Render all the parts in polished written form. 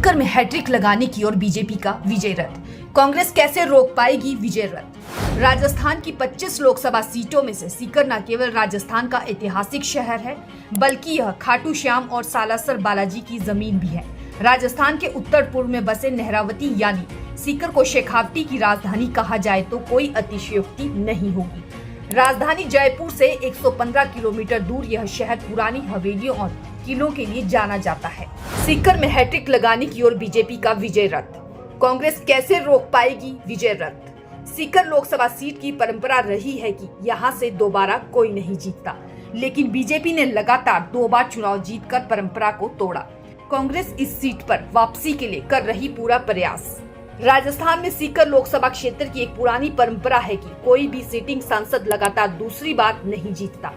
सीकर में हैट्रिक लगाने की ओर बीजेपी का विजय रथ। कांग्रेस कैसे रोक पाएगी विजय रथ। राजस्थान की 25 लोकसभा सीटों में से सीकर न केवल राजस्थान का ऐतिहासिक शहर है, बल्कि यह खाटू श्याम और सालासर बालाजी की जमीन भी है। राजस्थान के उत्तर पूर्व में बसे नेहरावती यानी सीकर को शेखावटी की राजधानी कहा जाए तो कोई अतिशयोक्ति नहीं होगी। राजधानी जयपुर से 115 किलोमीटर दूर यह शहर पुरानी हवेलियों और किलों के लिए जाना जाता है। सीकर में हैट्रिक लगाने की ओर बीजेपी का विजय रथ। कांग्रेस कैसे रोक पाएगी विजय रथ। सीकर लोकसभा सीट की परंपरा रही है कि यहां से दोबारा कोई नहीं जीतता, लेकिन बीजेपी ने लगातार 2 बार चुनाव जीतकर परंपरा को तोड़ा। कांग्रेस इस सीट पर वापसी के लिए कर रही पूरा प्रयास। राजस्थान में सीकर लोकसभा क्षेत्र की एक पुरानी परंपरा है कि कोई भी सिटिंग सांसद लगातार दूसरी बार नहीं जीतता।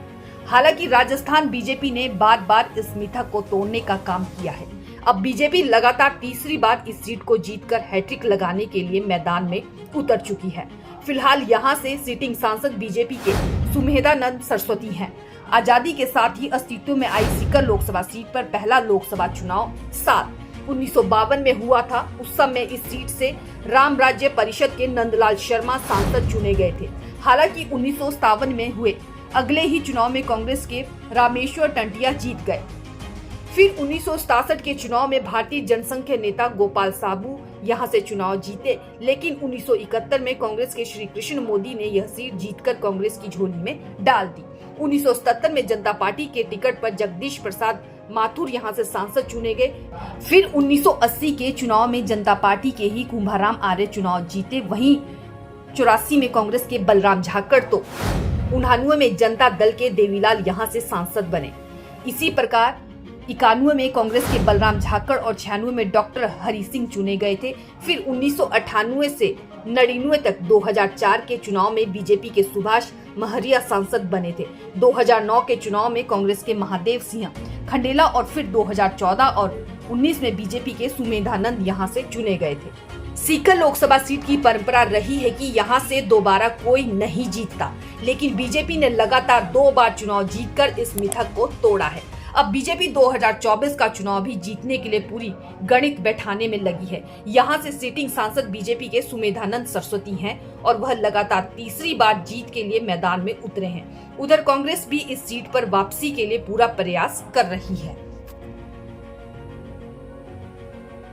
हालांकि राजस्थान बीजेपी ने बार बार इस मिथक को तोड़ने का काम किया है। अब बीजेपी लगातार तीसरी बार इस सीट को जीतकर हैट्रिक लगाने के लिए मैदान में उतर चुकी है। फिलहाल यहां से सिटिंग सांसद बीजेपी के सुमेधानंद सरस्वती हैं। आजादी के साथ ही अस्तित्व में आई सीकर लोकसभा सीट पर पहला लोकसभा चुनाव 1952 में हुआ था। उस समय इस सीट से राम राज्य परिषद के नंदलाल शर्मा सांसद चुने गए थे। हालांकि 1957 में हुए अगले ही चुनाव में कांग्रेस के रामेश्वर टंटिया जीत गए। फिर 1967 के चुनाव में भारतीय जनसंघ के नेता गोपाल साबू यहां से चुनाव जीते, लेकिन 1971 में कांग्रेस के श्री कृष्ण मोदी ने यह सीट जीतकर कांग्रेस की झोली में डाल दी। 1977 में जनता पार्टी के टिकट पर जगदीश प्रसाद माथुर यहां से सांसद चुने गए। फिर 1980 के चुनाव में जनता पार्टी के ही कुंभाराम आर्य चुनाव जीते। वहीं 84 में कांग्रेस के बलराम झाकड़ तो 99 में जनता दल के देवीलाल यहां से सांसद बने। इसी प्रकार 91 में कांग्रेस के बलराम झाकड़ और 96 में डॉक्टर हरि सिंह चुने गए थे। फिर 1998 से 99 तक 2004 के चुनाव में बीजेपी के सुभाष महरिया सांसद बने थे। 2009 के चुनाव में कांग्रेस के महादेव सिंह खंडेला और फिर 2014 और 19 में बीजेपी के सुमेधानंद यहां से चुने गए थे। सीकर लोकसभा सीट की परंपरा रही है कि यहां से दोबारा कोई नहीं जीतता, लेकिन बीजेपी ने लगातार 2 बार चुनाव जीतकर इस मिथक को तोड़ा है। अब बीजेपी 2024 का चुनाव भी जीतने के लिए पूरी गणित बैठाने में लगी है। यहां से सिटिंग सांसद बीजेपी के सुमेधानंद सरस्वती हैं और वह लगातार तीसरी बार जीत के लिए मैदान में उतरे हैं। उधर कांग्रेस भी इस सीट पर वापसी के लिए पूरा प्रयास कर रही है।